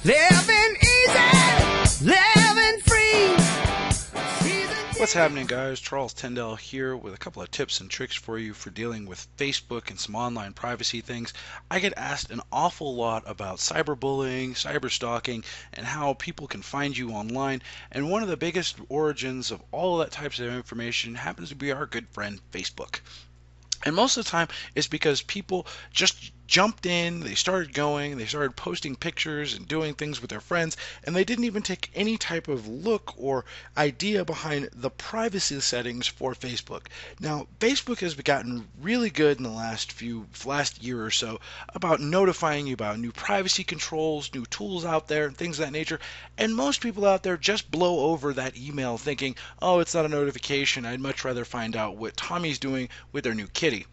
Living easy, living free. What's happening, guys? Charles Tyndall here with a couple of tips and tricks for you for dealing with Facebook and some online privacy things. I get asked an awful lot about cyberbullying, cyberstalking, and how people can find you online. And one of the biggest origins of all of that types of information happens to be our good friend Facebook. And most of the time it's because people just jumped in, they started going, they started posting pictures and doing things with their friends, and they didn't even take any type of look or idea behind the privacy settings for Facebook. Now, Facebook has gotten really good in the last year or so about notifying you about new privacy controls, new tools out there, and things of that nature. And most people out there just blow over that email thinking, oh, it's not a notification. I'd much rather find out what Tommy's doing with their new kitty.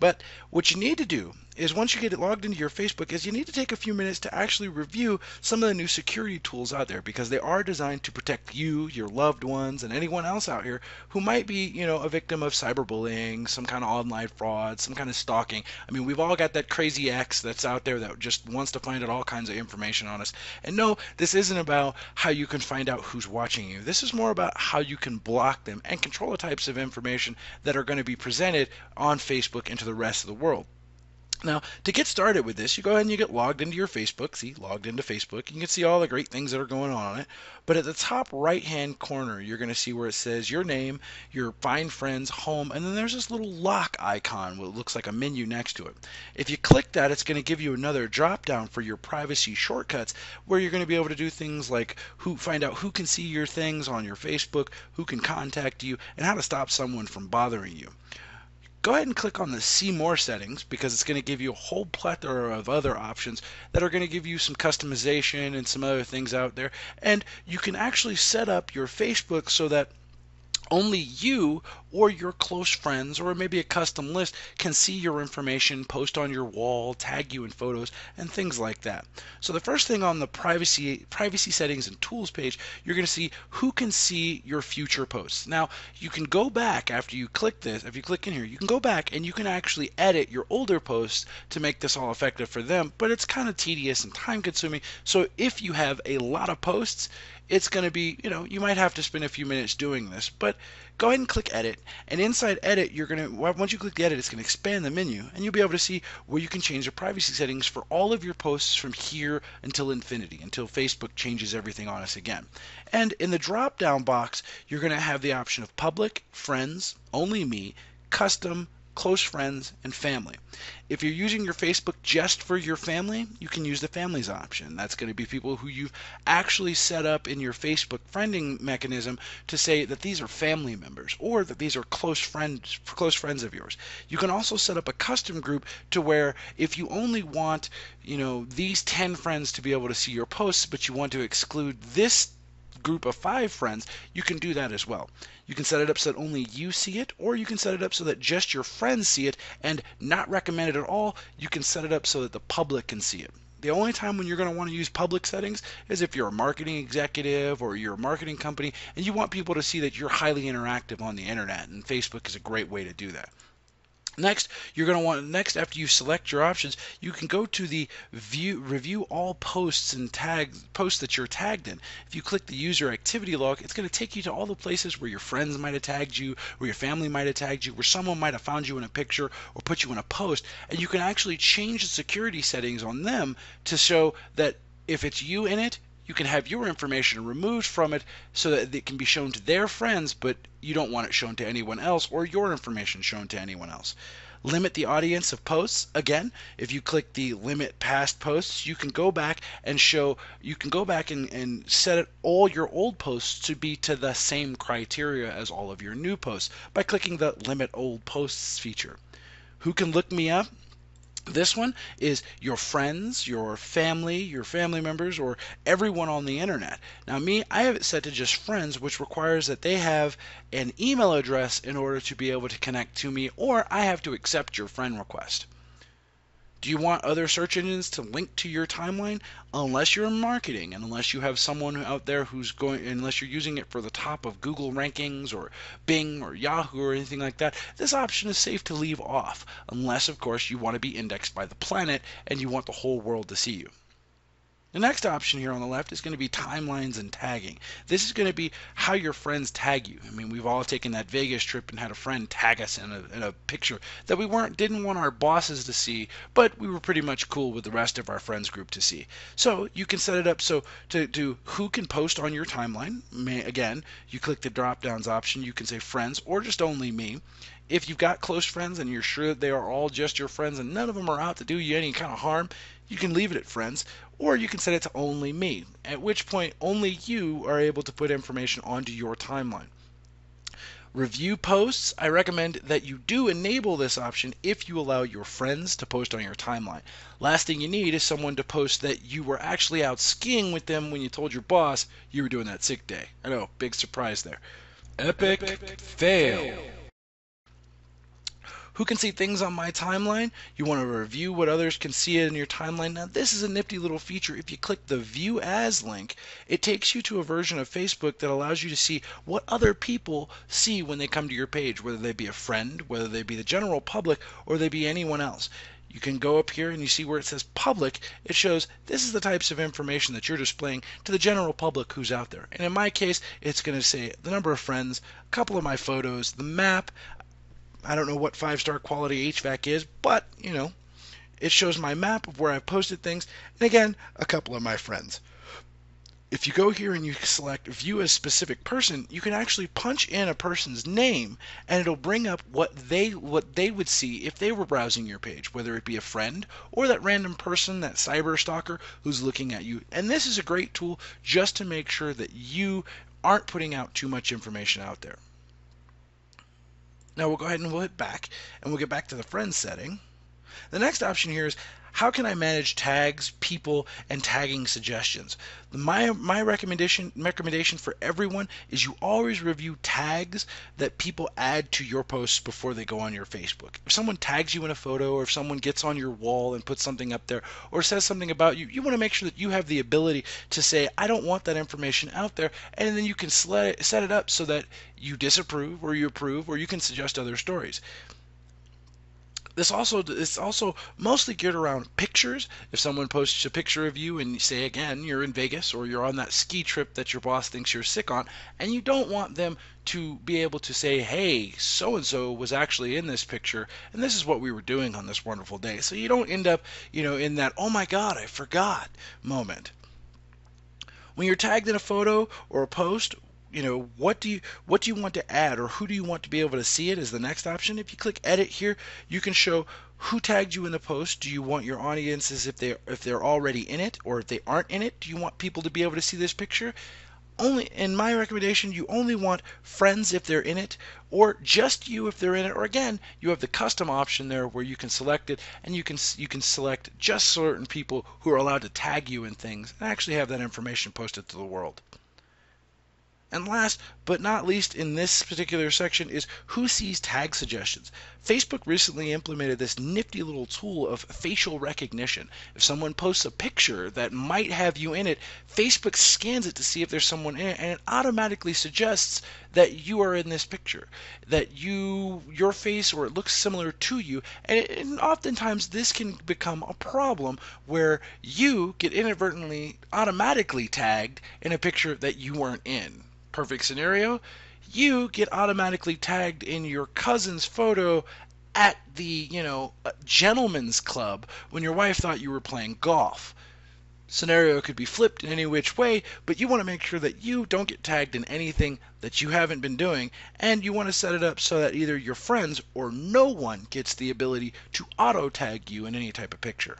But what you need to do is once you get it logged into your Facebook is you need to take a few minutes to actually review some of the new security tools out there because they are designed to protect you, your loved ones, and anyone else out here who might be, a victim of cyberbullying, some kind of online fraud, some kind of stalking. I mean, we've all got that crazy ex that's out there that just wants to find out all kinds of information on us. And no, this isn't about how you can find out who's watching you. This is more about how you can block them and control the types of information that are going to be presented on Facebook and to the rest of the world. Now, to get started with this, you go ahead and you get logged into your Facebook. See, logged into Facebook. You can see all the great things that are going on it. But at the top right-hand corner, you're going to see where it says your name, your find friends, home, and then there's this little lock icon what looks like a menu next to it. If you click that, it's going to give you another drop-down for your privacy shortcuts where you're going to be able to do things like find out who can see your things on your Facebook, who can contact you, and how to stop someone from bothering you. Go ahead and click on the See More settings because it's going to give you a whole plethora of other options that are going to give you some customization and some other things out there. And you can actually set up your Facebook so that only you or your close friends or maybe a custom list can see your information, post on your wall, tag you in photos, and things like that. So the first thing on the privacy settings and tools page, you're going to see who can see your future posts. Now, you can go back after you click this. If you click in here, you can go back and you can actually edit your older posts to make this all effective for them, but it's kind of tedious and time consuming. So if you have a lot of posts, it's going to be, you might have to spend a few minutes doing this, but go ahead and click edit, and inside edit, once you click the edit, it's going to expand the menu, and you'll be able to see where you can change the privacy settings for all of your posts from here until infinity, until Facebook changes everything on us again. And in the drop down box, you're going to have the option of public, friends, only me, custom, close friends, and family. If you're using your Facebook just for your family, you can use the families option. That's going to be people who you've actually set up in your Facebook friending mechanism to say that these are family members or that these are close friends of yours. You can also set up a custom group to where if you only want, these 10 friends to be able to see your posts, but you want to exclude this group of 5 friends, you can do that as well. You can set it up so that only you see it, or you can set it up so that just your friends see it, and not recommended at all, you can set it up so that the public can see it. The only time when you're going to want to use public settings is if you're a marketing executive or you're a marketing company and you want people to see that you're highly interactive on the internet, and Facebook is a great way to do that. Next, after you select your options, you can go to the review all posts and posts that you're tagged in. If you click the user activity log, it's going to take you to all the places where your friends might have tagged you, where your family might have tagged you, where someone might have found you in a picture or put you in a post, and you can actually change the security settings on them to show that if it's you in it, you can have your information removed from it so that it can be shown to their friends, but you don't want it shown to anyone else or your information shown to anyone else. Limit the audience of posts. Again, if you click the limit past posts, you can go back and set all your old posts to be to the same criteria as all of your new posts by clicking the limit old posts feature. Who can look me up? This one is your friends, your family members, or everyone on the internet. Now me, I have it set to just friends, which requires that they have an email address in order to be able to connect to me, or I have to accept your friend request. Do you want other search engines to link to your timeline? Unless you're in marketing and unless you have someone out there unless you're using it for the top of Google rankings or Bing or Yahoo or anything like that, this option is safe to leave off. Unless, of course, you want to be indexed by the planet and you want the whole world to see you. The next option here on the left is going to be timelines and tagging. This is going to be how your friends tag you. I mean, we've all taken that Vegas trip and had a friend tag us in a picture that we didn't want our bosses to see, but we were pretty much cool with the rest of our friends group to see. So you can set it up so to do who can post on your timeline. Again, you click the drop downs option. You can say friends or just only me. If you've got close friends and you're sure that they are all just your friends and none of them are out to do you any kind of harm, you can leave it at friends, or you can set it to only me, at which point only you are able to put information onto your timeline. Review posts, I recommend that you do enable this option if you allow your friends to post on your timeline. Last thing you need is someone to post that you were actually out skiing with them when you told your boss you were doing that sick day. I know, big surprise there. Epic fail. Who can see things on my timeline? You want to review what others can see in your timeline. Now, this is a nifty little feature. If you click the View As link, it takes you to a version of Facebook that allows you to see what other people see when they come to your page, whether they be a friend, whether they be the general public, or they be anyone else. You can go up here and you see where it says public. It shows this is the types of information that you're displaying to the general public who's out there. And in my case, it's going to say the number of friends, a couple of my photos, the map. I don't know what 5-star quality HVAC is, but, it shows my map of where I've posted things, and again, a couple of my friends. If you go here and you select View as Specific Person, you can actually punch in a person's name, and it'll bring up what they would see if they were browsing your page, whether it be a friend or that random person, that cyber stalker who's looking at you. And this is a great tool just to make sure that you aren't putting out too much information out there. Now we'll go ahead and we'll hit back, and we'll get back to the friends setting. The next option here is how can I manage tags, people, and tagging suggestions? My recommendation for everyone is you always review tags that people add to your posts before they go on your Facebook. If someone tags you in a photo, or if someone gets on your wall and puts something up there, or says something about you, you want to make sure that you have the ability to say, I don't want that information out there, and then you can set it up so that you disapprove or you approve, or you can suggest other stories. It's also mostly geared around pictures. If someone posts a picture of you and you say, again, you're in Vegas or you're on that ski trip that your boss thinks you're sick on, and you don't want them to be able to say, hey, so-and-so was actually in this picture, and this is what we were doing on this wonderful day. So you don't end up, in that, oh my God, I forgot moment. When you're tagged in a photo or a post, what do you want to add, or who do you want to be able to see it is the next option. If you click edit here, you can show who tagged you in the post. Do you want your audiences, if they're already in it, or if they aren't in it, do you want people to be able to see this picture? Only in my recommendation, you only want friends if they're in it, or just you if they're in it, or again, you have the custom option there where you can select it, and you can select just certain people who are allowed to tag you in things and actually have that information posted to the world. And last but not least in this particular section is who sees tag suggestions. Facebook recently implemented this nifty little tool of facial recognition. If someone posts a picture that might have you in it, Facebook scans it to see if there's someone in it, and it automatically suggests that you are in this picture, that your face or it looks similar to you, and oftentimes this can become a problem where you get inadvertently automatically tagged in a picture that you weren't in. Perfect scenario, you get automatically tagged in your cousin's photo at the, gentleman's club when your wife thought you were playing golf. Scenario could be flipped in any which way, but you want to make sure that you don't get tagged in anything that you haven't been doing, and you want to set it up so that either your friends or no one gets the ability to auto tag you in any type of picture.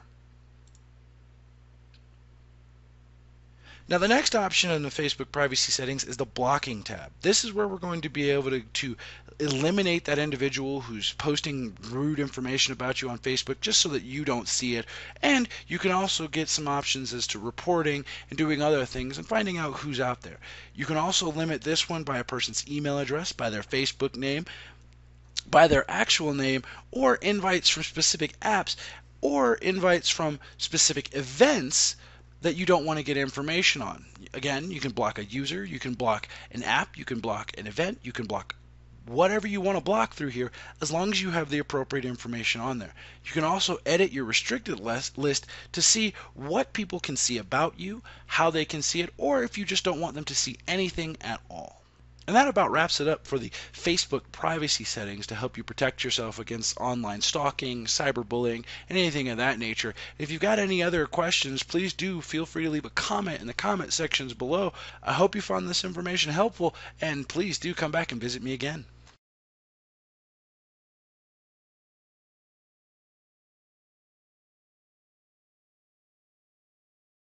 Now the next option in the Facebook privacy settings is the blocking tab. This is where we're going to be able to eliminate that individual who's posting rude information about you on Facebook just so that you don't see it. And you can also get some options as to reporting and doing other things and finding out who's out there. You can also limit this one by a person's email address, by their Facebook name, by their actual name, or invites from specific apps, or invites from specific events that you don't want to get information on. Again, you can block a user, you can block an app, you can block an event, you can block whatever you want to block through here, as long as you have the appropriate information on there. You can also edit your restricted list to see what people can see about you, how they can see it, or if you just don't want them to see anything at all. And that about wraps it up for the Facebook privacy settings to help you protect yourself against online stalking, cyberbullying, and anything of that nature. If you've got any other questions, please do feel free to leave a comment in the comment sections below. I hope you found this information helpful, and please do come back and visit me again.